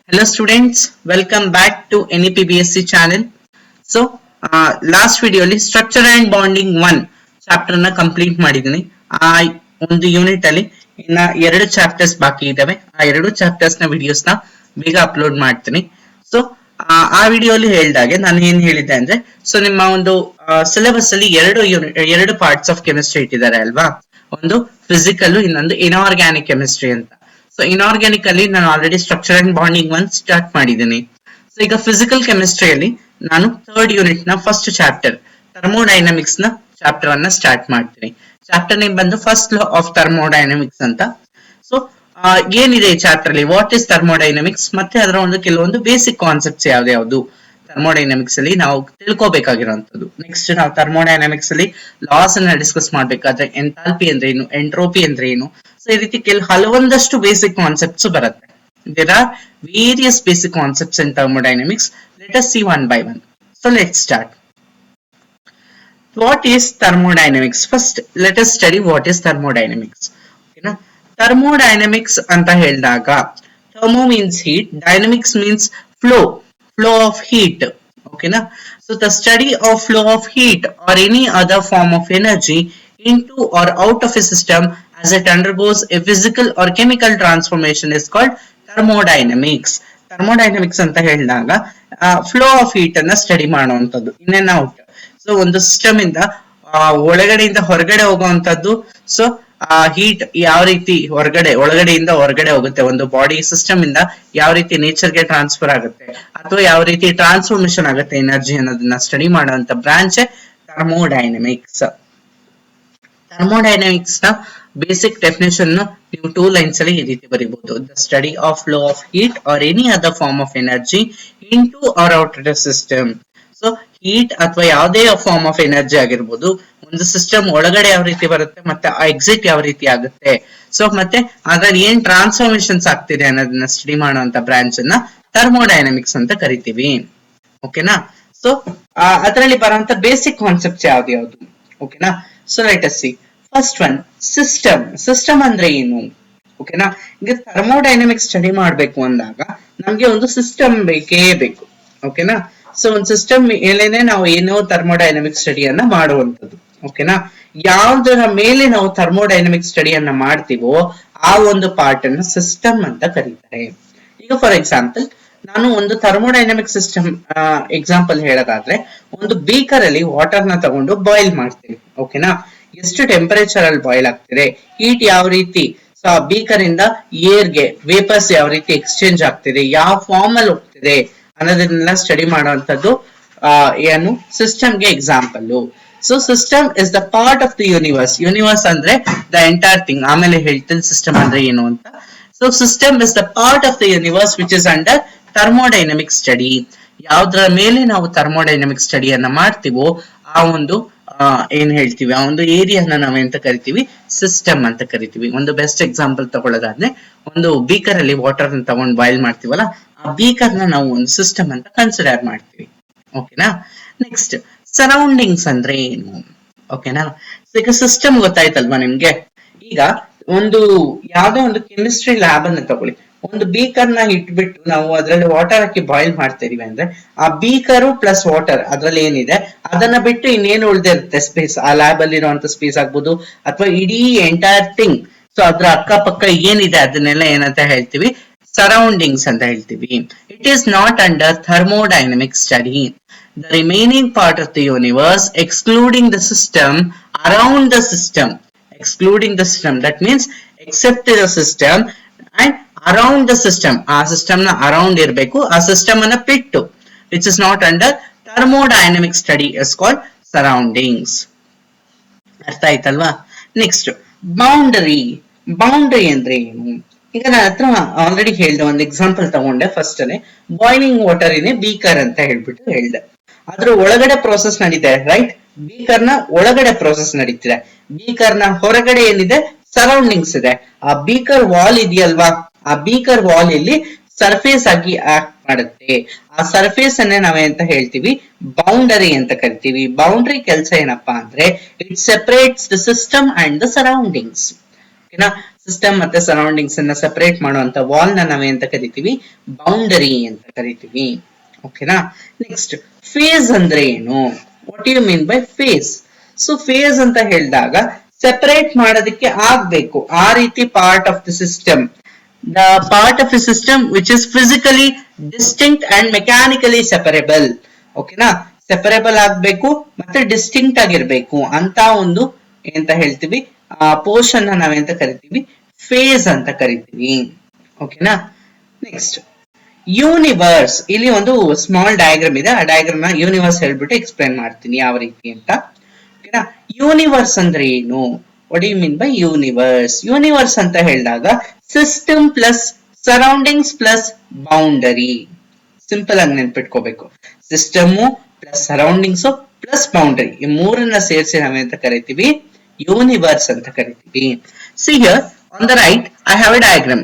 Hello students, welcome back to NEPBSC channel. So last video ಅಲ್ಲಿ structure and bonding 1 chapter ನ complete ಮಾಡಿದ್ದೀನಿ. ಆ ಒಂದು ಯೂನಿಟ್ ಅಲ್ಲಿ ಇನ್ನ 2 ಚಾಪ್ಟರ್ಸ್ ಬಾಕಿ ಇದಾವೆ. ಆ 2 ಚಾಪ್ಟರ್ಸ್ ನ ವಿಡಿಯೋಸ್ ನ ಬೇಗ ಅಪ್ಲೋಡ್ ಮಾಡ್ತೀನಿ. ಸೊ ಆ ವಿಡಿಯೋ ಅಲ್ಲಿ ಹೇಳಿದಾಗೆ ನಾನು ಏನ್ ಹೇಳಿದ್ದೆ ಅಂದ್ರೆ, ಸೊ ನಿಮ್ಮ ಒಂದು ಸಿಲೆಬಸ್ ಅಲ್ಲಿ ಎರಡು ಪಾರ್ಟ್ಸ್ ಆಫ್ ಕೆಮಿಸ್ಟ್ರಿ ಇಟ್ಟಿದ್ದಾರೆ ಅಲ್ವಾ. ಒಂದು ಫಿಸಿಕಲ್, ಇನ್ನೊಂದು ಇನ್ಆರ್ಗ್ಯಾನಿಕ್ ಕೆಮಿಸ್ಟ್ರಿ ಅಂತ. ಸೊ ಇನ್ಆರ್ಗ್ಯಾನಿಕ್ ಅಲ್ಲಿ ನಾನು already structure and bonding 1 start ಮಾಡಿದ್ದೀನಿ. ಸೊ ಈಗ ಫಿಸಿಕಲ್ ಕೆಮಿಸ್ಟ್ರಿಯಲ್ಲಿ ನಾನು ಥರ್ಡ್ ಯೂನಿಟ್ ನ ಫಸ್ಟ್ ಚಾಪ್ಟರ್ ಥರ್ಮೋಡೈನಮಿಕ್ಸ್ ನ ಚಾಪ್ಟರ್ ಅನ್ನ ಸ್ಟಾರ್ಟ್ ಮಾಡ್ತೀನಿ. ಚಾಪ್ಟರ್ ನೇಮ್ ಬಂದು ಫಸ್ಟ್ ಲಾ ಆಫ್ ಥರ್ಮೋಡೈನಮಿಕ್ಸ್ ಅಂತ. ಸೊ ಏನಿದೆ ಈ ಚಾಪ್ಟರ್ ಅಲ್ಲಿ, ವಾಟ್ ಇಸ್ ಥರ್ಮೋಡೈನಮಿಕ್ಸ್, ಮತ್ತೆ ಅದರ ಒಂದು ಕೆಲವೊಂದು ಬೇಸಿಕ್ ಕಾನ್ಸೆಪ್ಟ್ಸ್ ಯಾವ್ದು ಥರ್ಮೋಡೈನಮಿಕ್ಸ್ ಅಲ್ಲಿ ನಾವು ತಿಳ್ಕೊಬೇಕಾಗಿರುವಂತದ್ದು. ನೆಕ್ಸ್ಟ್ ನಾವು ಥರ್ಮೋಡೈನಮಿಕ್ಸ್ ಅಲ್ಲಿ ಲಾಸ್ ಅನ್ನ ಡಿಸ್ಕಸ್ ಮಾಡ್ಬೇಕಾದ್ರೆ ಎಂಥಾಲ್ಪಿ ಅಂದ್ರೆ ಏನು, ಎಂಟ್ರೋಪಿ ಅಂದ್ರೆ ಏನು, ಸೊ ಈ ರೀತಿ ಹಲವೊಂದಷ್ಟು ಬೇಸಿಕ್ ಕಾನ್ಸೆಪ್ಟ್ಸ್ ಬರುತ್ತೆ. There are various basic concepts in thermodynamics. Let us see one by one. So let's start. What is thermodynamics? First, let us study what is thermodynamics. Okay, na? Thermodynamics anta heldaga, thermo means heat, dynamics means flow of heat. Okay, na? So the study of flow of heat or any other form of energy into or out of a system as it undergoes a physical or chemical transformation is called thermodynamics. Thermodynamics ಅಂತ ಹೇಳಿದಾಗ flow of heat ಅನ್ನ study ಮಾಡುವಂತದ್ದು, in and out. So ಒಂದು system ಇಂದ ಒಳಗಡೆಯಿಂದ ಹೊರಗಡೆ ಹೋಗುವಂತದ್ದು. So heat ಯಾವ ರೀತಿ ಒಳಗಡೆಯಿಂದ ಹೊರಗಡೆ ಹೋಗುತ್ತೆ, ಒಂದು ಬಾಡಿ ಸಿಸ್ಟಮ್ ಇಂದ ಯಾವ ರೀತಿ ನೇಚರ್ಗೆ ಟ್ರಾನ್ಸ್ಫರ್ ಆಗುತ್ತೆ ಅಥವಾ ಯಾವ ರೀತಿ ಟ್ರಾನ್ಸ್ಫಾರ್ಮೇಶನ್ ಆಗುತ್ತೆ ಎನರ್ಜಿ ಅನ್ನೋದನ್ನ ಸ್ಟಡಿ ಮಾಡುವಂತ ಬ್ರಾಂಚ್ ಥರ್ಮೋಡೈನಮಿಕ್ಸ್. ಥರ್ಮೋಡೈನಮಿಕ್ಸ್ ನ ಬೇಸಿಕ್ ಡೆಫಿನೇಷನ್ ನೀವು 2 ಲೈನ್ಸ್ ಅಲ್ಲಿ ಈ ರೀತಿ ಬರೀಬಹುದು: the study of flow of heat or any other form of energy into or out the system. So heat ಅಥವಾ ಯಾವುದೇ ಫಾರ್ಮ್ ಆಫ್ ಎನರ್ಜಿ ಆಗಿರ್ಬೋದು, ಒಂದು ಸಿಸ್ಟಮ್ ಒಳಗಡೆ ಯಾವ ರೀತಿ ಬರುತ್ತೆ ಮತ್ತೆ ಎಕ್ಸಿಟ್ ಯಾವ ರೀತಿ ಆಗುತ್ತೆ, ಸೊ ಮತ್ತೆ ಅದ್ರಲ್ಲಿ ಏನ್ ಟ್ರಾನ್ಸ್ಫಾರ್ಮೇಶನ್ಸ್ ಆಗ್ತಿದೆ ಅನ್ನೋದನ್ನ ಸ್ಟಡಿ ಮಾಡುವಂತ ಬ್ರಾಂಚ್ ಅನ್ನ ಥರ್ಮೋಡೈನಮಿಕ್ಸ್ ಅಂತ ಕರಿತೀವಿ. ಓಕೆನಾ. ಸೊ ಅದರಲ್ಲಿ ಬರುವಂತ ಬೇಸಿಕ್ ಕಾನ್ಸೆಪ್ಟ್ಸ್ ಯಾವ್ದು. ಓಕೆನಾ. So let us see. First one, system ಅಂದ್ರೆ ಏನು. ಓಕೆನಾ. ಈಗ ಥರ್ಮೋಡೈನಮಿಕ್ಸ್ ಸ್ಟಡಿ ಮಾಡ್ಬೇಕು ಅಂದಾಗ ನಮ್ಗೆ ಒಂದು ಸಿಸ್ಟಮ್ ಬೇಕೇ ಬೇಕು. ಓಕೆನಾ. ಸೊ ಒಂದು ಸಿಸ್ಟಮ್ ಮೇಲೆನೆ ನಾವು ಏನೋ ಥರ್ಮೋಡೈನಮಿಕ್ ಸ್ಟಡಿಯನ್ನ ಮಾಡುವಂತದ್ದು. ಓಕೆನಾ. ಯಾವ್ದರ ಮೇಲೆ ನಾವು ಥರ್ಮೋಡೈನಮಿಕ್ ಸ್ಟಡಿಯನ್ನ ಮಾಡ್ತೀವೋ ಆ ಒಂದು ಪಾರ್ಟ್ ಅನ್ನ ಸಿಸ್ಟಮ್ ಅಂತ ಕರೀತಾರೆ. ಈಗ ಫಾರ್ ಎಕ್ಸಾಂಪಲ್ ನಾನು ಒಂದು ಥರ್ಮೋಡೈನಮಿಕ್ ಸಿಸ್ಟಮ್ ಎಕ್ಸಾಂಪಲ್ ಹೇಳೋದಾದ್ರೆ, ಒಂದು ಬೀಕರ್ ಅಲ್ಲಿ ವಾಟರ್ ನ ತಗೊಂಡು ಬಾಯ್ಲ್ ಮಾಡ್ತೀವಿ. ಓಕೆನಾ. ಎಷ್ಟು ಟೆಂಪರೇಚರ್ ಅಲ್ಲಿ ಬಾಯ್ಲ್ ಆಗ್ತಿದೆ, ಹೀಟ್ ಯಾವ ರೀತಿ, ಸೊ ಆ ಬೀಕರ್ ಇಂದ ಏರ್ಗೆ ವೇಪರ್ಸ್ ಯಾವ ರೀತಿ ಎಕ್ಸ್ಚೇಂಜ್ ಆಗ್ತಿದೆ, ಯಾವ ಫಾರ್ಮ್ ಅಲ್ಲಿ ಹೋಗ್ತಿದೆ ಅನ್ನೋದನ್ನೆಲ್ಲ ಸ್ಟಡಿ ಮಾಡುವಂತದ್ದು ಏನು, ಸಿಸ್ಟಮ್ಗೆ example. So system is the part of the universe ಅಂದ್ರೆ ದ ಎಂಟೈರ್ ಥಿಂಗ್. ಆಮೇಲೆ ಹೇಳ್ತೀನಿ ಸಿಸ್ಟಮ್ ಅಂದ್ರೆ ಏನು ಅಂತ. So system is the part of the universe which is under thermodynamic study. ಯಾವ್ದ್ರ ಮೇಲೆ ನಾವು ಥರ್ಮೋಡೈನಮಿಕ್ ಸ್ಟಡಿಯನ್ನ ಮಾಡ್ತೀವೋ ಆ ಒಂದು ಏನ್ ಹೇಳ್ತೀವಿ, ಆ ಒಂದು ಏರಿಯಾನ ನಾವೆಂತ ಕರಿತೀವಿ, ಸಿಸ್ಟಮ್ ಅಂತ ಕರಿತೀವಿ. ಒಂದು ಬೆಸ್ಟ್ ಎಕ್ಸಾಂಪಲ್ ತಗೊಳ್ಳೋದಾದ್ರೆ, ಒಂದು ಬೀಕರ್ ಅಲ್ಲಿ ವಾಟರ್ ನ ತಗೊಂಡು ಬಾಯ್ಲ್ ಮಾಡ್ತೀವಲ್ಲ, ಆ ಬೀಕರ್ ನ ನಾವು ಒಂದು ಸಿಸ್ಟಮ್ ಅಂತ ಕನ್ಸಿಡರ್ ಮಾಡ್ತೀವಿ. ಓಕೆನಾ. ನೆಕ್ಸ್ಟ್, ಸರೌಂಡಿಂಗ್ಸ್ ಅಂದ್ರೆ ಏನು. ಓಕೆನಾ. ಈಗ ಸಿಸ್ಟಮ್ ಗೊತ್ತಾಯ್ತಲ್ವಾ ನಿಮ್ಗೆ. ಈಗ ಒಂದು ಯಾವ್ದೋ ಒಂದು ಕೆಮಿಸ್ಟ್ರಿ ಲ್ಯಾಬ್ ಅನ್ನ ತಗೊಳ್ಳಿ, ಒಂದು ಬೀಕರ್ ನ ಇಟ್ಬಿಟ್ಟು ನಾವು ಅದ್ರಲ್ಲಿ ವಾಟರ್ ಹಾಕಿ ಬಾಯ್ಲ್ ಮಾಡ್ತಾ ಇದೀವಿ ಅಂದ್ರೆ, ಆ ಬೀಕರು ಪ್ಲಸ್ ವಾಟರ್ ಅದ್ರಲ್ಲಿ ಏನಿದೆ ಅದನ್ನ ಬಿಟ್ಟು ಇನ್ನೇನು ಉಳಿದಿರುತ್ತೆ ಸ್ಪೇಸ್, ಆ ಲ್ಯಾಬ್ ಅಲ್ಲಿ ಇರುವಂತ ಸ್ಪೇಸ್ ಆಗ್ಬೋದು ಅಥವಾ ಇಡೀ ಎಂಟೈರ್ ಥಿಂಗ್. ಸೊ ಅದ್ರ ಅಕ್ಕಪಕ್ಕ ಏನಿದೆ ಅದನ್ನೆಲ್ಲ ಏನಂತ ಹೇಳ್ತೀವಿ, ಸರೌಂಡಿಂಗ್ಸ್ ಅಂತ ಹೇಳ್ತೀವಿ. It is not under thermodynamic study. The remaining part of the universe excluding the system around the system. Excluding the system that means except the system and around the system. ಆ system ನ around ಇರಬೇಕು, ಆ system ಅನ್ನ ಬಿಟ್ಟು, which is not under thermodynamic study is called surroundings. ಅರ್ಥ ಆಯ್ತಲ್ವಾ. Next, boundary ಅಂದ್ರೆ ಏನು. ಈಗ ನನ್ನ ಹತ್ರ ಆಲ್ರೆಡಿ ಹೇಳ್ದೆ, ಒಂದು ಎಕ್ಸಾಂಪಲ್ ತಗೊಂಡೆ. ಫಸ್ಟ್ ಅಲ್ಲೇ ಬಾಯ್ಲಿಂಗ್ ವಾಟರ್ ಇನ್ ಬೀಕರ್ ಅಂತ ಹೇಳ್ಬಿಟ್ಟು ಹೇಳ್ದೆ. ಅದ್ರ ಒಳಗಡೆ ಪ್ರೋಸೆಸ್ ನಡೀತಿದೆ, ರೈಟ್. ಬೀಕರ್ ನ ಒಳಗಡೆ ಪ್ರೋಸೆಸ್ ನಡೀತಿದೆ, ಬೀಕರ್ ನ ಹೊರಗಡೆ ಏನಿದೆ, ಸರೌಂಡಿಂಗ್ಸ್ ಇದೆ. ಆ ಬೀಕರ್ ವಾಲ್ ಇದೆಯಲ್ವಾ, ಆ ಬೀಕರ್ ವಾಲ್ ಇಲ್ಲಿ ಸರ್ಫೇಸ್ ಆಗಿ ಆಕ್ಟ್ ಮಾಡುತ್ತೆ. ಆ ಸರ್ಫೇಸ್ ಅನ್ನೇ ನಾವೇಂತ ಹೇಳ್ತೀವಿ, ಬೌಂಡರಿ ಅಂತ ಕರಿತೀವಿ. ಬೌಂಡರಿ ಕೆಲಸ ಏನಪ್ಪಾ ಅಂದ್ರೆ, it separates the system and the surroundings. ಓಕೆನಾ. ಸಿಸ್ಟಮ್ ಮತ್ತೆ ಸರೌಂಡಿಂಗ್ಸ್ ಅನ್ನ ಸೆಪರೇಟ್ ಮಾಡುವಂತ ವಾಲ್ ನ ನಾವೇಂತ ಕರಿತೀವಿ, ಬೌಂಡರಿ ಅಂತ ಕರಿತೀವಿ. ಓಕೆನಾ. ನೆಕ್ಸ್ಟ್ ಫೇಸ್ ಅಂದ್ರೆ ಏನು, what you mean by phase? So phase ಅಂತ ಹೇಳಿದಾಗ ಸೆಪರೇಟ್ ಮಾಡೋದಕ್ಕೆ ಆಗ್ಬೇಕು ಆ ರೀತಿ part of the system, the part of a system which is physically distinct and mechanically separable. ಓಕೆನಾ, ಸೆಪರೇಬಲ್ ಆಗ್ಬೇಕು ಮತ್ತೆ ಡಿಸ್ಟಿಂಕ್ಟ್ ಆಗಿರ್ಬೇಕು ಅಂತ ಒಂದು ಎಂತ ಹೇಳ್ತೀವಿ, ಪೋರ್ಷನ್ ನಾವೆಂತ ಕರಿತೀವಿ, ಫೇಸ್ ಅಂತ ಕರಿತೀವಿ. ಓಕೆನಾ. Next universe. ಇಲ್ಲಿ ಒಂದು ಸ್ಮಾಲ್ ಡಯಾಗ್ರಾಮ್ ಇದೆ, ಆ ಡಯಾಗ್ರಾಮ್ ನ ಯೂನಿವರ್ಸ್ ಹೇಳ್ಬಿಟ್ಟು ಎಕ್ಸ್ಪ್ಲೇನ್ ಮಾಡ್ತೀನಿ ಯಾವ ರೀತಿ ಅಂತ. ಓಕೆನಾ. ಯೂನಿವರ್ಸ್ ಅಂದ್ರೆ ಏನು, what you mean by universe? Universe ಅಂತ ಹೇಳಿದಾಗ system plus surroundings plus boundary. Simple ಆಗಿ ನೆನ್ಪಿಟ್ಕೋಬೇಕು, system plus surroundings plus boundary, ಈ ಮೂರನ್ನ ಸೇರಿಸಿ ನಾವೇಂತ ಕರಿತೀವಿ, ಯೂನಿವರ್ಸ್ ಅಂತ ಕರಿತೀವಿ. See here on the right I have a diagram,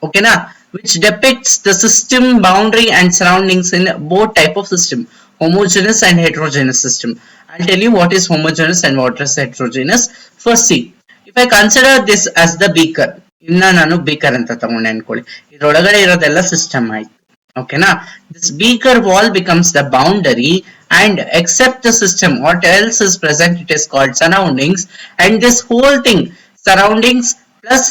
okay na, which depicts the system, boundary and surroundings in both type of system, homogeneous and heterogeneous system. I'll tell you what is homogeneous and what is heterogeneous. First see, if I consider this as the beaker, inna nanu beaker anta ತಗೊಂಡೆ ಅನ್ಕೊಳ್ಳಿ, ಇದರೊಳಗಡೆ ಇರೋದೆಲ್ಲ system ಆಯ್ತು. ಓಕೆನಾ. This beaker wall becomes the boundary and except the system what else is present, it is called surroundings, and this whole thing, surroundings plus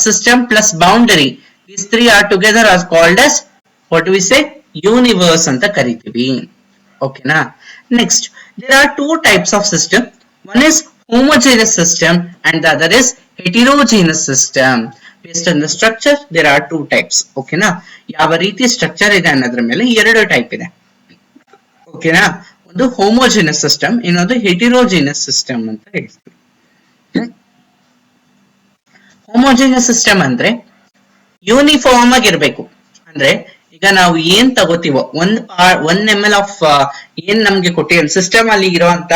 system plus boundary, these three are together are called as, what do we say, universe anta kariತೀವಿ. ಓಕೆನಾ. Next there are two types of system, one is homogeneous system and the other is heterogeneous system. Based on the structure there are two types. ಓಕೆನಾ, ಯಾವ ರೀತಿ structure ಇದೆ ಅನ್ನೋದ್ರ ಮೇಲೆ ಎರಡು type ಇದೆ. ಓಕೆನಾ, ಒಂದು ಹೋಮೋಜಿನಸ್ ಸಿಸ್ಟಮ್, ಇನ್ನೊಂದು ಹೆಟಿರೋಜಿನಸ್ ಸಿಸ್ಟಮ್ ಅಂತ ಹೇಳ್ತೀವಿ. ಹೋಮೋಜಿನಸ್ ಸಿಸ್ಟಮ್ ಅಂದ್ರೆ ಯೂನಿಫಾರ್ಮ್ ಆಗಿರ್ಬೇಕು. ಅಂದ್ರೆ ಈಗ ನಾವು ಏನ್ ತಗೋತೀವೋ, ಒನ್ ml ಆಫ್ ಏನ್ ನಮ್ಗೆ ಕೊಟ್ಟಿರೋ ಸಿಸ್ಟಮ್ ಅಲ್ಲಿ ಇರುವಂತ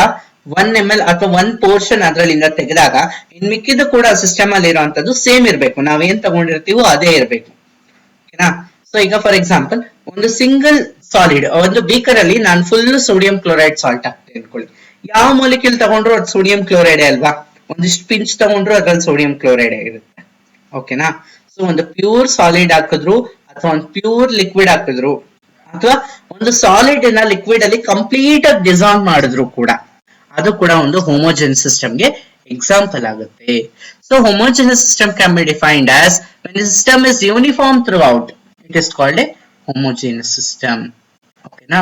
1 ml ಅಥವಾ 1 ಪೋರ್ಷನ್ ಅದ್ರಲ್ಲಿಂದ ತೆಗೆದಾಗ ಇನ್ ಮಿಕ್ಕಿದ್ದು ಕೂಡ ಸಿಸ್ಟಮ್ ಅಲ್ಲಿ ಇರುವಂತದ್ದು ಸೇಮ್ ಇರ್ಬೇಕು, ನಾವೇನ್ ತಗೊಂಡಿರ್ತೀವೋ ಅದೇ ಇರ್ಬೇಕು. ಓಕೆನಾ. ಸೊ ಈಗ ಫಾರ್ ಎಕ್ಸಾಂಪಲ್ ಒಂದು ಸಿಂಗಲ್ ಸಾಲಿಡ್, ಒಂದು ಬೀಕರ್ ಅಲ್ಲಿ ನಾನು ಫುಲ್ ಸೋಡಿಯಂ ಕ್ಲೋರೈಡ್ ಸಾಲ್ಟ್ ಹಾಕ್ತೇನೆ ಅನ್ಕೊಳ್ಳಿ, ಯಾವ ಮೂಲಿಕೆಲ್ ತಗೊಂಡ್ರು ಅದು ಸೋಡಿಯಂ ಕ್ಲೋರೈಡ್ ಅಲ್ವಾ, ಒಂದಿಷ್ಟು ಪಿಂಚ್ ತಗೊಂಡ್ರು ಅದ್ರಲ್ಲಿ ಸೋಡಿಯಂ ಕ್ಲೋರೈಡ್ ಇರುತ್ತೆ. ಓಕೆನಾ. ಸೊ ಒಂದು ಪ್ಯೂರ್ ಸಾಲಿಡ್ ಹಾಕಿದ್ರು ಅಥವಾ ಒಂದು ಪ್ಯೂರ್ ಲಿಕ್ವಿಡ್ ಹಾಕಿದ್ರು ಅಥವಾ ಒಂದು ಸಾಲಿಡ್ ನ ಲಿಕ್ವಿಡ್ ಅಲ್ಲಿ ಕಂಪ್ಲೀಟ್ ಆಗಿ ಡಿಸಾಲ್ವ್ ಮಾಡಿದ್ರು ಕೂಡ ಅದು ಕೂಡ ಒಂದು ಹೋಮೋಜೆನಸ್ ಸಿಸ್ಟಮ್ ಗೆ ಎಕ್ಸಾಂಪಲ್ ಆಗುತ್ತೆ. So homogeneous system can be defined as when the system is uniform throughout, it is called a homogeneous system. Okay na.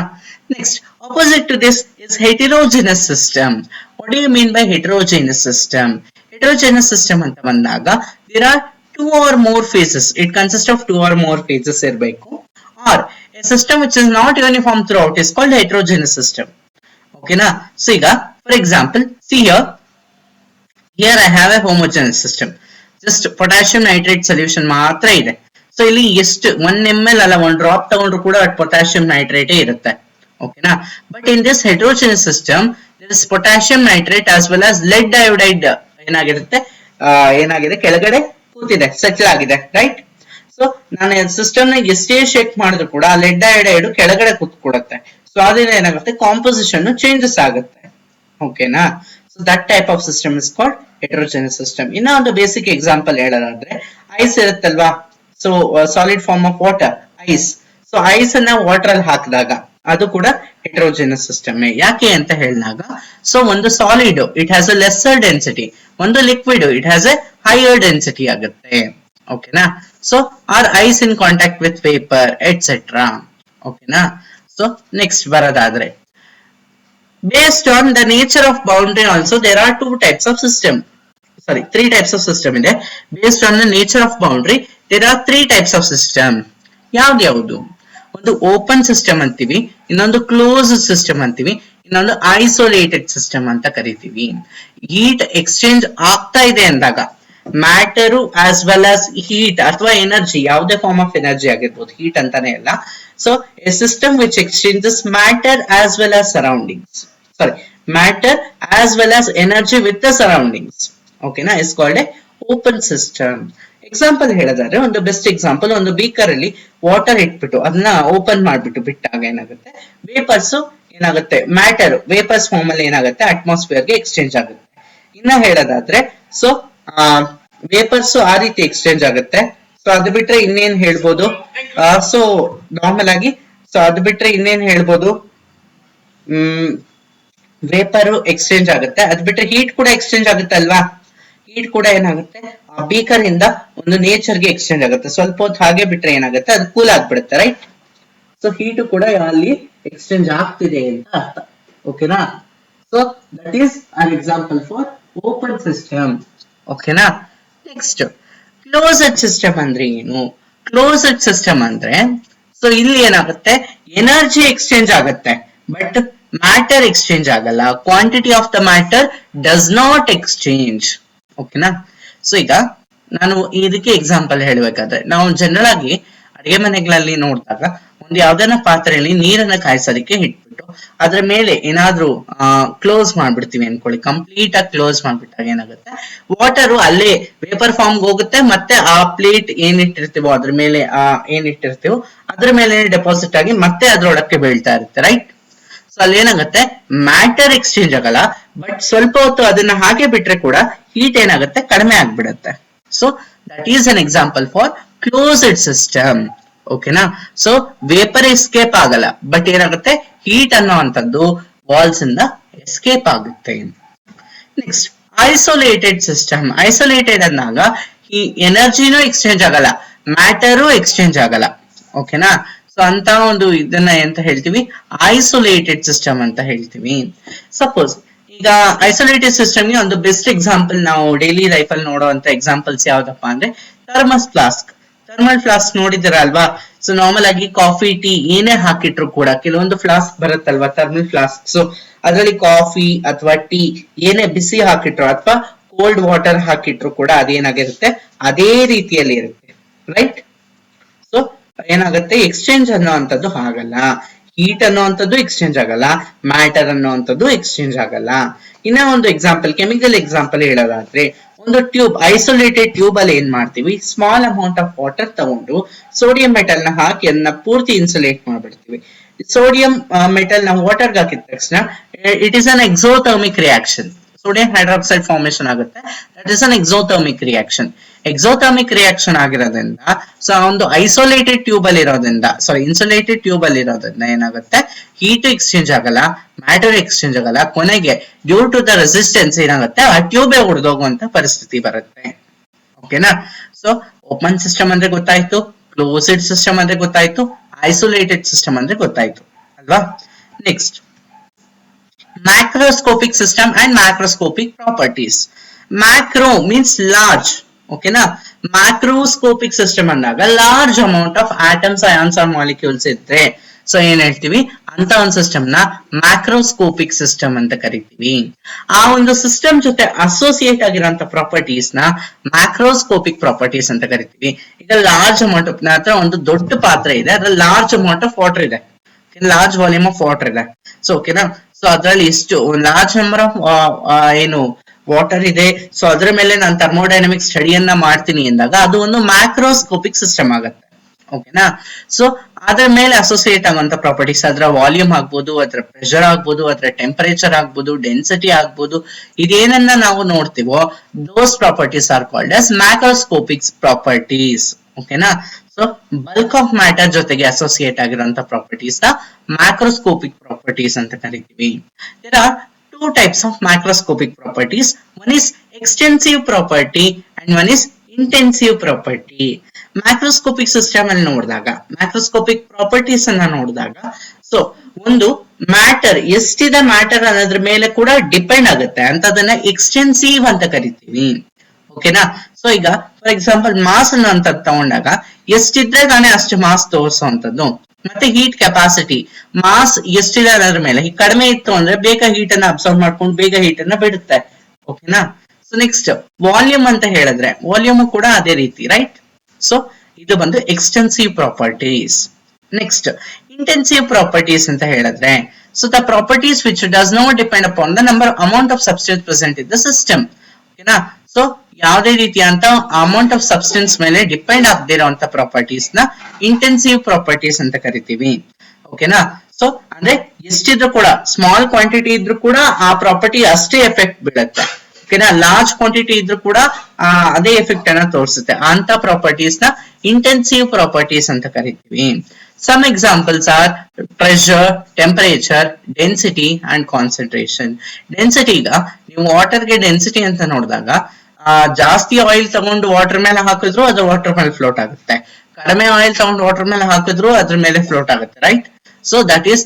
Next, opposite to this is heterogeneous system. What do you mean by heterogeneous system? Heterogeneous system anta bandaga there are two or more phases, it consists of two or more phases irbeku, or a system which is not uniform throughout is called heterogeneous system. Okay na. So iga for example see here I have a homogeneous system, just potassium nitrate solution ಮಾತ್ರ ಇದೆ. So ಇಲ್ಲಿ ಎಷ್ಟು 1 ml ಅಲ್ಲ 1 drop ತಗೊಂಡ್ರು ಕೂಡ potassium nitrate ಇರುತ್ತೆ. ಓಕೆನಾ. But in this heterogeneous system there is potassium nitrate as well as lead iodide ಏನಾಗಿದೆ ಕೆಳಗಡೆ ಕೂತಿದೆ, ಸೆಟ್ಲ್ ಆಗಿದೆ, ರೈಟ್. ಸೊ ನಾನು ಸಿಸ್ಟಮ್ ನ ಎಷ್ಟೇ ಶೇಕ್ ಮಾಡಿದ್ರು ಕೂಡ ಲೆಡ್ ಅಯೋಡೈಡ್ ಕೆಳಗಡೆ ಕೂತ್ಕೊಡುತ್ತೆ. ಸೊ ಅದರಿಂದ ಏನಾಗುತ್ತೆ, ಕಾಂಪೋಸಿಷನ್ ಚೇಂಜಸ್ ಆಗುತ್ತೆ. ಓಕೆನಾ. So that type of system is called heterogeneous system. ಇನ್ನ ಒಂದು ಬೇಸಿಕ್ ಎಕ್ಸಾಂಪಲ್ ಹೇಳೋದಾದ್ರೆ ಐಸ್ ಇರುತ್ತಲ್ವಾ, so solid form of water, ice. So ice ಅನ್ನ ವಾಟರ್ ಅಲ್ಲಿ ಹಾಕಿದಾಗ ಅದು ಕೂಡ ಹೆಟರೋಜೆನಸ್ ಸಿಸ್ಟಮ್. ಯಾಕೆ ಅಂತ ಹೇಳಿದಾಗ, ಸೊ ಒಂದು solid it has a lesser density, ಒಂದು liquid it has a higher density ಆಗುತ್ತೆ. ಓಕೆನಾ. So or ice in contact with paper etcetera. ಓಕೆನಾ. ಸೊ ನೆಕ್ಸ್ಟ್ ಬರೋದಾದ್ರೆ based on the nature of boundary also there are two types of system, sorry 3 types of system ಇದೆ. based on the nature of boundary there are 3 types of system. ಯಾವ್ದು? ಒಂದು open system ಅಂತೀವಿ, ಇನ್ನೊಂದು close system ಅಂತೀವಿ, ಇನ್ನೊಂದು isolated system ಅಂತ ಕರಿತೀವಿ. Heat exchange ಆಗ್ತಾ ಇದೆ ಅಂದಾಗ matter as well as heat ಅಥವಾ ಎನರ್ಜಿ, ಯಾವುದೇ ಫಾರ್ಮ್ ಆಫ್ ಎನರ್ಜಿ ಆಗಿರ್ಬೋದು, ಹೀಟ್ ಅಂತಾನೆ ಅಲ್ಲ. So A system which exchanges matter as well as surroundings, sorry matter as well as energy with the surroundings, okay na, is called a open system. Example ಹೇಳೋದಾದ್ರೆ ಒಂದು best example, ಒಂದು beaker ಅಲ್ಲಿ water ಇಟ್ಬಿಟ್ಟು ಅದನ್ನ open ಮಾಡ್ಬಿಟ್ಟು ಬಿಟ್ಟಾಗ ಏನಾಗುತ್ತೆ, vapours ಏನಾಗುತ್ತೆ, ಮ್ಯಾಟರ್ ವೇಪರ್ಸ್ ಫಾರ್ಮ್ ಅಲ್ಲಿ ಏನಾಗುತ್ತೆ ಅಟ್ಮಾಸ್ಫಿಯರ್ ಗೆ ಎಕ್ಸ್ಚೇಂಜ್ ಆಗುತ್ತೆ. ಇನ್ನ ಹೇಳೋದಾದ್ರೆ ಸೊ ವೇಪರ್ಸ್ ಆ ರೀತಿ ಎಕ್ಸ್ಚೇಂಜ್ ಆಗುತ್ತೆ. ಸೊ ಅದು ಬಿಟ್ರೆ ಇನ್ನೇನ್ ಹೇಳ್ಬೋದು, ಸೊ ನಾರ್ಮಲ್ ಆಗಿ, ಸೊ ಅದು ಬಿಟ್ರೆ ಇನ್ನೇನ್ ಹೇಳ್ಬೋದು, ವೇಪರ್ ಎಕ್ಸ್ಚೇಂಜ್ ಆಗುತ್ತೆ. ಅದ್ ಬಿಟ್ರೆ ಹೀಟ್ ಕೂಡ ಎಕ್ಸ್ಚೇಂಜ್ ಆಗುತ್ತೆ ಅಲ್ವಾ. ಹೀಟ್ ಕೂಡ ಏನಾಗುತ್ತೆ, ಆ ಬೀಕರ್ ಇಂದ ಒಂದು ನೇಚರ್ಗೆ ಎಕ್ಸ್ಚೇಂಜ್ ಆಗುತ್ತೆ. ಸ್ವಲ್ಪ ಹೊತ್ತು ಹಾಗೆ ಬಿಟ್ರೆ ಏನಾಗುತ್ತೆ, ಅದು ಕೂಲ್ ಆಗ್ಬಿಡುತ್ತೆ, ರೈಟ್. ಸೊ ಹೀಟ್ ಕೂಡ ಅಲ್ಲಿ ಎಕ್ಸ್ಚೇಂಜ್ ಆಗ್ತಿದೆ ಅಂತ ಅರ್ಥ. ಓಕೆನಾ. So that is an example for open system. ಓಕೆನಾ. ನೆಕ್ಸ್ಟ್ ಕ್ಲೋಸ್ಡ್ ಸಿಸ್ಟಮ್ ಅಂದ್ರೆ ಏನು? ಕ್ಲೋಸ್ಡ್ ಸಿಸ್ಟಮ್ ಅಂದ್ರೆ, ಸೊ ಇಲ್ಲಿ ಏನಾಗುತ್ತೆ, ಎನರ್ಜಿ ಎಕ್ಸ್ಚೇಂಜ್ ಆಗುತ್ತೆ ಬಟ್ ಮ್ಯಾಟರ್ ಎಕ್ಸ್ಚೇಂಜ್ ಆಗಲ್ಲ. Quantity of the matter does not exchange. ಓಕೆನಾ. ಸೊ ಈಗ ನಾನು ಇದಕ್ಕೆ ಎಕ್ಸಾಂಪಲ್ ಹೇಳ್ಬೇಕಾದ್ರೆ, ನಾವು ಜನರಲ್ ಆಗಿ ಅಡಿಗೆ ಮನೆಗಳಲ್ಲಿ ನೋಡಿದಾಗ ಒಂದು ಯಾವ್ದಾನ ಪಾತ್ರೆಯಲ್ಲಿ ನೀರನ್ನ ಕಾಯಿಸೋದಕ್ಕೆ ಇಟ್ಬಿಟ್ಟು ಅದ್ರ ಮೇಲೆ ಏನಾದ್ರೂ ಕ್ಲೋಸ್ ಮಾಡ್ಬಿಡ್ತೀವಿ ಅನ್ಕೊಳ್ಳಿ, ಕಂಪ್ಲೀಟ್ ಆಗಿ ಕ್ಲೋಸ್ ಮಾಡ್ಬಿಟ್ಟಾಗ ಏನಾಗುತ್ತೆ, ವಾಟರ್ ಅಲ್ಲೇ ವೇಪರ್ ಫಾರ್ಮ್ ಹೋಗುತ್ತೆ, ಮತ್ತೆ ಆ ಪ್ಲೇಟ್ ಏನಿಟ್ಟಿರ್ತೀವೋ ಅದ್ರ ಮೇಲೆ ಏನಿಟ್ಟಿರ್ತೀವೋ ಅದ್ರ ಮೇಲೆ ಡೆಪಾಸಿಟ್ ಆಗಿ ಮತ್ತೆ ಅದ್ರೊಳಕ್ಕೆ ಬೀಳ್ತಾ ಇರುತ್ತೆ, ರೈಟ್. ಸೊ ಅಲ್ಲಿ ಏನಾಗುತ್ತೆ, ಮ್ಯಾಟರ್ ಎಕ್ಸ್ಚೇಂಜ್ ಆಗಲ್ಲ, ಬಟ್ ಸ್ವಲ್ಪ ಹೊತ್ತು ಅದನ್ನ ಹಾಗೆ ಬಿಟ್ರೆ ಕೂಡ ಹೀಟ್ ಏನಾಗುತ್ತೆ, ಕಡಿಮೆ ಆಗ್ಬಿಡುತ್ತೆ. So that is an example for closed system. ಓಕೆನಾ. ಸೊ ವೇಪರ್ ಎಸ್ಕೇಪ್ ಆಗಲ್ಲ, ಬಟ್ ಏನಾಗುತ್ತೆ, ಹೀಟ್ ಅನ್ನೋವಂಥದ್ದು ವಾಲ್ಸ್ ಇಂದ ಎಸ್ಕೇಪ್ ಆಗುತ್ತೆ. Next isolated system. ಐಸೋಲೇಟೆಡ್ ಅಂದಾಗ ಈ ಎನರ್ಜಿನೂ ಎಕ್ಸ್ಚೇಂಜ್ ಆಗಲ್ಲ, ಮ್ಯಾಟರು ಎಕ್ಸ್ಚೇಂಜ್ ಆಗಲ್ಲ. ಓಕೆನಾ. ಸೊ ಅಂತ ಒಂದು ಇದನ್ನ ಎಂತ ಹೇಳ್ತೀವಿ, ಐಸೋಲೇಟೆಡ್ ಸಿಸ್ಟಮ್ ಅಂತ ಹೇಳ್ತೀವಿ. ಸಪೋಸ್ ಈಗ ಐಸೋಲೇಟೆಡ್ ಸಿಸ್ಟಮ್ಗೆ ಒಂದು ಬೆಸ್ಟ್ ಎಕ್ಸಾಂಪಲ್ ನಾವು ಡೈಲಿ ಲೈಫ್ ಅಲ್ಲಿ ನೋಡುವಂತ ಎಕ್ಸಾಂಪಲ್ಸ್ ಯಾವ್ದಪ್ಪ ಅಂದ್ರೆ ಥರ್ಮಸ್ ಫ್ಲಾಸ್ಕ್. ಥರ್ಮಲ್ ಫ್ಲಾಸ್ಕ್ ನೋಡಿದಿರ ಅಲ್ವಾ. ಸೊ ನಾರ್ಮಲ್ ಆಗಿ ಕಾಫಿ ಟೀ ಏನೇ ಹಾಕಿಟ್ರು ಕೂಡ ಕೆಲವೊಂದು ಫ್ಲಾಸ್ಕ್ ಬರುತ್ತಲ್ವಾ, ಥರ್ಮಲ್ ಫ್ಲಾಸ್ಕ್. ಸೊ ಅದರಲ್ಲಿ ಕಾಫಿ ಅಥವಾ ಟೀ ಏನೇ ಬಿಸಿ ಹಾಕಿಟ್ರು ಅಥವಾ ಕೋಲ್ಡ್ ವಾಟರ್ ಹಾಕಿಟ್ರು ಕೂಡ ಅದೇನಾಗಿರುತ್ತೆ, ಅದೇ ರೀತಿಯಲ್ಲಿ ಇರುತ್ತೆ, ರೈಟ್. ಸೊ ಏನಾಗುತ್ತೆ, ಎಕ್ಸ್ಚೇಂಜ್ ಅನ್ನೋವಂಥದ್ದು ಆಗಲ್ಲ, ಹೀಟ್ ಅನ್ನೋವಂಥದ್ದು ಎಕ್ಸ್ಚೇಂಜ್ ಆಗಲ್ಲ, ಮ್ಯಾಟರ್ ಅನ್ನೋವಂಥದ್ದು ಎಕ್ಸ್ಚೇಂಜ್ ಆಗಲ್ಲ. ಇನ್ನ ಒಂದು ಎಕ್ಸಾಂಪಲ್, ಕೆಮಿಕಲ್ ಎಕ್ಸಾಂಪಲ್ ಹೇಳೋದಾದ್ರೆ, ಒಂದು ಟ್ಯೂಬ್, ಐಸೋಲೇಟೆಡ್ ಟ್ಯೂಬ್ ಅಲ್ಲಿ ಏನ್ ಮಾಡ್ತೀವಿ, ಸ್ಮಾಲ್ ಅಮೌಂಟ್ ಆಫ್ ವಾಟರ್ ತಗೊಂಡು ಸೋಡಿಯಂ ಮೆಟಲ್ ನ ಹಾಕಿ ಅದನ್ನ ಪೂರ್ತಿ ಇನ್ಸುಲೇಟ್ ಮಾಡ್ಬಿಡ್ತೀವಿ. ಸೋಡಿಯಂ ಮೆಟಲ್ ನ ವಾಟರ್ ಹಾಕಿದ ತಕ್ಷಣ it is an exothermic reaction, sodium hydroxide formation ಆಗುತ್ತೆ. That is an exothermic reaction. Exothermic reaction ಆಗಿರೋದ್ರಿಂದ, ಸೊ ಒಂದು ಐಸೋಲೇಟೆಡ್ ಟ್ಯೂಬ್ ಅಲ್ಲಿ ಇರೋದ್ರಿಂದ, ಸಾರಿ ಇನ್ಸುಲೇಟೆಡ್ ಟ್ಯೂಬ್ ಅಲ್ಲಿ ಇರೋದ್ರಿಂದ ಏನಾಗುತ್ತೆ, ಹೀಟ್ ಎಕ್ಸ್ಚೇಂಜ್ ಆಗಲ್ಲ, ಮ್ಯಾಟರ್ ಎಕ್ಸ್ಚೇಂಜ್ ಆಗಲ್ಲ. ಕೊನೆಗೆ ಡ್ಯೂ ಟು ದ ರೆಸಿಸ್ಟೆನ್ಸ್ ಏನಾಗುತ್ತೆ, ಆ ಟ್ಯೂಬೇ ಒಡೆದೋಗುವಂತ ಪರಿಸ್ಥಿತಿ ಬರುತ್ತೆ. ಓಕೆನಾ. ಸೊ ಓಪನ್ ಸಿಸ್ಟಮ್ ಅಂದ್ರೆ ಗೊತ್ತಾಯ್ತು, ಕ್ಲೋಸ್ಡ್ ಸಿಸ್ಟಮ್ ಅಂದ್ರೆ ಗೊತ್ತಾಯ್ತು, ಐಸೋಲೇಟೆಡ್ ಸಿಸ್ಟಮ್ ಅಂದ್ರೆ ಗೊತ್ತಾಯ್ತು ಅಲ್ವಾ. Next macroscopic system and macroscopic properties. Macro means large. ಓಕೆನಾ. ಮ್ಯಾಕ್ರೋಸ್ಕೋಪಿಕ್ ಸಿಸ್ಟಮ್ ಅಂದಾಗ large amount of atoms, ions R molecules ಇದ್ರೆ ಸೊ ಏನ್ ಹೇಳ್ತೀವಿ, ಅಂತ ಒಂದು ಸಿಸ್ಟಮ್ ನ ಮ್ಯಾಕ್ರೋಸ್ಕೋಪಿಕ್ ಸಿಸ್ಟಮ್ ಅಂತ ಕರಿತೀವಿ. ಆ ಒಂದು ಸಿಸ್ಟಮ್ ಜೊತೆ ಅಸೋಸಿಯೇಟ್ ಆಗಿರೋಂತ ಪ್ರಾಪರ್ಟೀಸ್ ನ ಮ್ಯಾಕ್ರೋಸ್ಕೋಪಿಕ್ ಪ್ರಾಪರ್ಟೀಸ್ ಅಂತ ಕರಿತೀವಿ. ಈಗ ಲಾರ್ಜ್ ಅಮೌಂಟ್ ಆಫ್, ಹತ್ರ ಒಂದು ದೊಡ್ಡ ಪಾತ್ರೆ ಇದೆ, ಅದ್ರಲ್ಲಿ ಲಾರ್ಜ್ ಅಮೌಂಟ್ ಆಫ್ ವಾಟರ್ ಇದೆ, ಲಾರ್ಜ್ ವಾಲ್ಯೂಮ್ ಆಫ್ ವಾಟರ್ ಇದೆ. ಸೊ ಓಕೆನಾ. ಸೊ ಅದ್ರಲ್ಲಿ ಎಷ್ಟು ಲಾರ್ಜ್ ನಂಬರ್ ಆಫ್ ಏನು ವಾಟರ್ ಇದೆ, ಸೊ ಅದ್ರ ಮೇಲೆ ನಾನು ಥರ್ಮೋಡೈನಮಿಕ್ ಸ್ಟಡಿಯನ್ನ ಮಾಡ್ತೀನಿ ಎಂದಾಗ ಅದು ಒಂದು ಮ್ಯಾಕ್ರೋಸ್ಕೋಪಿಕ್ ಸಿಸ್ಟಮ್ ಆಗುತ್ತೆ. ಓಕೆನಾ. ಸೊ ಅದ್ರ ಮೇಲೆ ಅಸೋಸಿಯೇಟ್ ಆಗುವಂತ ಪ್ರಾಪರ್ಟೀಸ್, ಅದರ ವಾಲ್ಯೂಮ್ ಆಗ್ಬೋದು, ಅದರ ಪ್ರೆಷರ್ ಆಗ್ಬೋದು, ಅದರ ಟೆಂಪರೇಚರ್ ಆಗ್ಬೋದು, ಡೆನ್ಸಿಟಿ ಆಗ್ಬೋದು, ಇದೇನನ್ನ ನಾವು ನೋಡ್ತೀವೋ those properties are called as macroscopic properties. ಓಕೆನಾ. ಸೊ ಬಲ್ಕ್ ಆಫ್ ಮ್ಯಾಟರ್ ಜೊತೆಗೆ ಅಸೋಸಿಯೇಟ್ ಆಗಿರುವಂತ ಪ್ರಾಪರ್ಟೀಸ್ ನ ಮ್ಯಾಕ್ರೋಸ್ಕೋಪಿಕ್ ಪ್ರಾಪರ್ಟೀಸ್ ಅಂತ ಕರಿತೀವಿ. There are two types of macroscopic properties. One is extensive property and one is intensive property. Macroscopic system ಅಲ್ಲಿ ನೋಡಿದಾಗ, macroscopic properties ಅನ್ನ ನೋಡಿದಾಗ, ಸೊ ಒಂದು ಮ್ಯಾಟರ್ ಎಷ್ಟಿದೆ ಮ್ಯಾಟರ್ ಅನ್ನೋದ್ರ ಮೇಲೆ ಕೂಡ ಡಿಪೆಂಡ್ ಆಗುತ್ತೆ ಅಂತದನ್ನ ಎಕ್ಸ್ಟೆನ್ಸಿವ್ ಅಂತ ಕರಿತೀವಿ. ಓಕೆನಾ. ಸೊ ಈಗ ಫಾರ್ ಎಕ್ಸಾಂಪಲ್ ಮಾಸ್ ಅನ್ನೋಂತ ತಗೊಂಡಾಗ ಎಷ್ಟಿದ್ರೆ ತಾನೇ ಅಷ್ಟು ಮಾಸ್ ತೋರಿಸುವಂತದ್ದು. ಮತ್ತೆ ಹೀಟ್ ಕೆಪಾಸಿಟಿ, ಮಾಸ್ ಎಷ್ಟಿದೆ ಅನ್ನೋದ್ರ ಮೇಲೆ, ಕಡಿಮೆ ಇತ್ತು ಅಂದ್ರೆ ಬೇಗ ಹೀಟ್ ಅನ್ನ ಅಬ್ಸರ್ವ್ ಮಾಡ್ಕೊಂಡು ಬೇಗ ಹೀಟ್ ಅನ್ನ ಬಿಡುತ್ತೆ. ಓಕೆನಾ. ಸೊ ನೆಕ್ಸ್ಟ್ ವಾಲ್ಯೂಮ್ ಅಂತ ಹೇಳಿದ್ರೆ ವಾಲ್ಯೂಮ್ ಕೂಡ ಅದೇ ರೀತಿ, ರೈಟ್. ಸೊ ಇದು ಬಂದು extensive properties. Next intensive properties ಅಂತ ಹೇಳಿದ್ರೆ, so the properties which does not depend upon the number amount of substance present in the system. ಓಕೆನಾ. ಸೊ ಯಾವುದೇ ರೀತಿಯಂತ ಅಮೌಂಟ್ ಆಫ್ ಸಬ್ಸ್ಟೆನ್ಸ್ ಮೇಲೆ ಡಿಪೆಂಡ್ ಆಗದೆ ಇರುವಂತ ಪ್ರಾಪರ್ಟೀಸ್ ನ ಇಂಟೆನ್ಸಿವ್ ಪ್ರಾಪರ್ಟೀಸ್ ಅಂತ ಕರಿತೀವಿ. ಓಕೆನಾ. ಸೊ ಅಂದ್ರೆ ಎಷ್ಟಿದ್ರು ಕೂಡ, ಸ್ಮಾಲ್ ಕ್ವಾಂಟಿಟಿ ಇದ್ರೂ ಕೂಡ ಆ ಪ್ರಾಪರ್ಟಿ ಅಷ್ಟೇ ಎಫೆಕ್ಟ್ ಬೀಳುತ್ತೆ. ಓಕೆನಾ. ಲಾರ್ಜ್ ಕ್ವಾಂಟಿಟಿ ಇದ್ರೂ ಕೂಡ ಅದೇ ಎಫೆಕ್ಟ್ ಅನ್ನ ತೋರಿಸುತ್ತೆ. ಅಂತ ಪ್ರಾಪರ್ಟೀಸ್ ನ ಇಂಟೆನ್ಸಿವ್ ಪ್ರಾಪರ್ಟೀಸ್ ಅಂತ ಕರಿತೀವಿ. Some examples are pressure, temperature, density and concentration. Density, ಈಗ ನೀವು ವಾಟರ್ಗೆ ಡೆನ್ಸಿಟಿ ಅಂತ ನೋಡಿದಾಗ ಜಾಸ್ತಿ ಆಯಿಲ್ ತಗೊಂಡು ವಾಟರ್ ಮೇಲೆ ಹಾಕಿದ್ರು ಅದು ವಾಟರ್ ಮೇಲೆ ಫ್ಲೋಟ್ ಆಗುತ್ತೆ, ಕಡಿಮೆ ಆಯಿಲ್ ತಗೊಂಡು ವಾಟರ್ ಮೇಲೆ ಹಾಕಿದ್ರು ಅದ್ರ ಮೇಲೆ ಫ್ಲೋಟ್ ಆಗುತ್ತೆ, ರೈಟ್. ಸೊ ದಟ್ ಈಸ್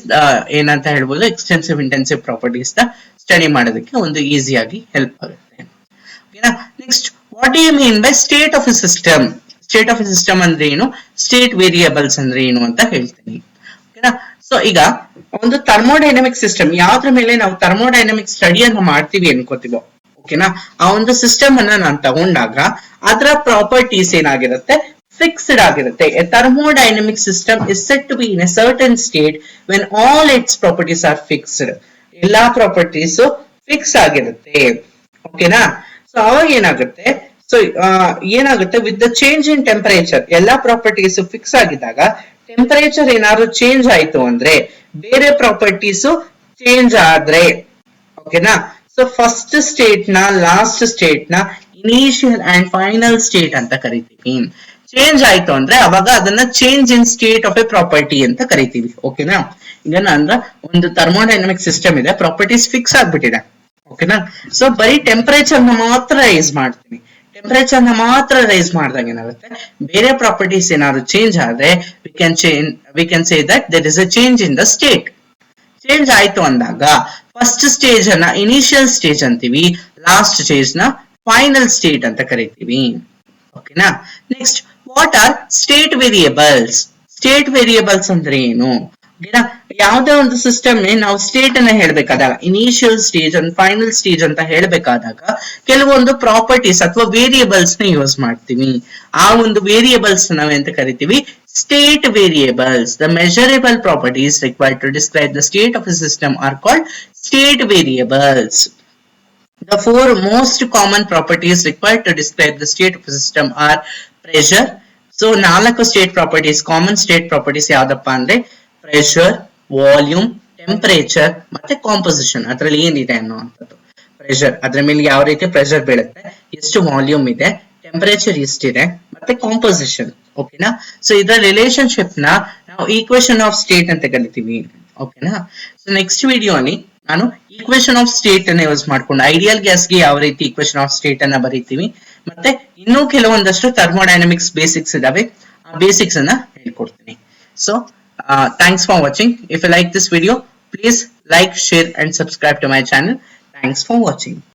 ಏನಂತ ಹೇಳ್ಬೋದು, ಎಕ್ಸ್ಟೆನ್ಸಿವ್ ಇಂಟೆನ್ಸಿವ್ ಪ್ರಾಪರ್ಟೀಸ್ ನ ಸ್ಟಡಿ ಮಾಡೋದಕ್ಕೆ ಒಂದು ಈಸಿಯಾಗಿ ಹೆಲ್ಪ್ ಆಗುತ್ತೆ. ಓಕೆನಾ. Next, what do you mean by state of a system? State of a system ಅಂದ್ರೆ ಏನು, ಸ್ಟೇಟ್ ವೇರಿಯೇಬಲ್ಸ್ ಅಂದ್ರೆ ಏನು ಅಂತ ಹೇಳ್ತೀನಿ. ಓಕೆನಾ. ಸೊ ಈಗ ಒಂದು ಥರ್ಮೋಡೈನಮಿಕ್ ಸಿಸ್ಟಮ್, ಯಾವ್ದ್ರ ಮೇಲೆ ನಾವು ಥರ್ಮೋಡೈನಮಿಕ್ ಸ್ಟಡಿಯನ್ನು ಮಾಡ್ತೀವಿ ಅನ್ಕೋತೀವೋ, ಓಕೆನಾ, ಆ ಒಂದು ಸಿಸ್ಟಮ್ ಅನ್ನ ನಾನು ತಗೊಂಡಾಗ ಅದರ ಪ್ರಾಪರ್ಟೀಸ್ ಏನಾಗಿರುತ್ತೆ, ಫಿಕ್ಸ್ಡ್ ಆಗಿರುತ್ತೆ. A thermodynamic system is said to be in a certain state when all its properties are fixed. ಎಲ್ಲಾ ಪ್ರಾಪರ್ಟೀಸ್ ಫಿಕ್ಸ್ ಆಗಿರುತ್ತೆ, ಓಕೆನಾ. ಸೊ ಅವಾಗ ಏನಾಗುತ್ತೆ, ಏನಾಗುತ್ತೆ with the change in temperature, ಎಲ್ಲಾ ಪ್ರಾಪರ್ಟೀಸ್ ಫಿಕ್ಸ್ ಆಗಿದ್ದಾಗ ಟೆಂಪರೇಚರ್ ಏನಾದ್ರು ಚೇಂಜ್ ಆಯ್ತು ಅಂದ್ರೆ, ಬೇರೆ ಪ್ರಾಪರ್ಟೀಸ್ ಚೇಂಜ್ ಆದ್ರೆ, ಓಕೆನಾ. ಸೊ ಫಸ್ಟ್ ಸ್ಟೇಟ್ ನ ಲಾಸ್ಟ್ ಸ್ಟೇಟ್ ನ ಇನಿಷಿಯಲ್ ಅಂಡ್ ಫೈನಲ್ ಸ್ಟೇಟ್ ಅಂತ ಕರಿತೀವಿ. ಚೇಂಜ್ ಆಯ್ತು ಅಂದ್ರೆ ಅವಾಗ ಅದನ್ನ change in state of A property ಅಂತ ಕರಿತೀವಿ, ಓಕೆನಾ. ಈಗ ಅಂದ್ರೆ ಒಂದು ಥರ್ಮೋಡೈನಮಿಕ್ ಸಿಸ್ಟಮ್ ಇದೆ, ಪ್ರಾಪರ್ಟೀಸ್ ಫಿಕ್ಸ್ ಆಗ್ಬಿಟ್ಟಿದೆ, ಓಕೆನಾ. ಸೊ ಬರೀ ಟೆಂಪರೇಚರ್ ನ ಮಾತ್ರ ರೈಸ್ ಮಾಡ್ತೀನಿ, ಟೆಂಪರೇಚರ್ ನ ಮಾತ್ರ ರೈಸ್ ಮಾಡಿದಾಗ ಏನಾಗುತ್ತೆ, ಬೇರೆ ಪ್ರಾಪರ್ಟೀಸ್ ಏನಾದ್ರು ಚೇಂಜ್ ಆದ್ರೆ we can say that there is a change in the state. Change ಆಯ್ತು ಅಂದಾಗ ಫಸ್ಟ್ ಸ್ಟೇಜ್ ಅನ್ನ ಇನಿಷಿಯಲ್ ಸ್ಟೇಜ್ ಅಂತೀವಿ, ಲಾಸ್ಟ್ ಸ್ಟೇಜ್ ನ ಫೈನಲ್ ಸ್ಟೇಟ್ ಅಂತ ಕರಿತೀವಿ, ಓಕೆನಾ. Next, what are state variables? State variables ಅಂದ್ರೆ ಏನು, ಓಕೆನಾ. ಯಾವುದೇ ಒಂದು ಸಿಸ್ಟಮ್ ನಾವು ಸ್ಟೇಟ್ ಅನ್ನ ಹೇಳ್ಬೇಕಾದಾಗ, initial stage and final stage ಅಂತ ಹೇಳ್ಬೇಕಾದಾಗ ಕೆಲವೊಂದು ಪ್ರಾಪರ್ಟೀಸ್ ಅಥವಾ ವೇರಿಯೇಬಲ್ಸ್ ನ ಯೂಸ್ ಮಾಡ್ತೀವಿ. ಆ ಒಂದು ವೇರಿಯೇಬಲ್ಸ್ ನಾವೆಂತ ಕರಿತೀವಿ, state variables. The measurable properties required to describe the state of a system are called state variables. The four most common properties required to describe the state of a system are pressure. So ನಾಲ್ಕು state properties, common state properties ಯಾವ್ದಪ್ಪ ಅಂದ್ರೆ pressure, volume, temperature ಮತ್ತೆ composition. ಅದ್ರಲ್ಲಿ ಏನಿದೆ ಅನ್ನುವಂಥದ್ದು. Pressure, ಅದ್ರ ಮೇಲೆ ಯಾವ ರೀತಿ ಪ್ರೆಷರ್ ಬೀಳುತ್ತೆ, ಎಷ್ಟು ವಾಲ್ಯೂಮ್ ಇದೆ, ಟೆಂಪರೇಚರ್ ಎಷ್ಟಿದೆ, ಮತ್ತೆ ಕಾಂಪೋಸಿಷನ್, ಓಕೆನಾ. ಸೊ ಇದರ ರಿಲೇಶನ್ಶಿಪ್ ನ ನಾವು ಈಕ್ವೇಶನ್ ಆಫ್ ಸ್ಟೇಟ್ ಅಂತ ಕರಿತೀವಿ, ಓಕೆನಾ. ಸೊ ನೆಕ್ಸ್ಟ್ ವಿಡಿಯೋ ಅಲ್ಲಿ ನಾನು ಈಕ್ವೇಶನ್ ಆಫ್ ಸ್ಟೇಟ್ ಅನ್ನ ಯೂಸ್ ಮಾಡ್ಕೊಂಡು ಐಡಿಯಲ್ ಗ್ಯಾಸ್ಗೆ ಯಾವ ರೀತಿ ಈಕ್ವೇಶನ್ ಆಫ್ ಸ್ಟೇಟ್ ಅನ್ನ ಬರೀತೀವಿ, ಮತ್ತೆ ಇನ್ನೂ ಕೆಲವೊಂದಷ್ಟು ಥರ್ಮೋಡೈನಮಿಕ್ಸ್ ಬೇಸಿಕ್ಸ್ ಇದಾವೆ, ಆ ಬೇಸಿಕ್ಸ್ ಅನ್ನ ಹೇಳ್ಕೊಡ್ತೀನಿ. So thanks for watching. If you like this video, please like, share and subscribe to my channel. Thanks for watching.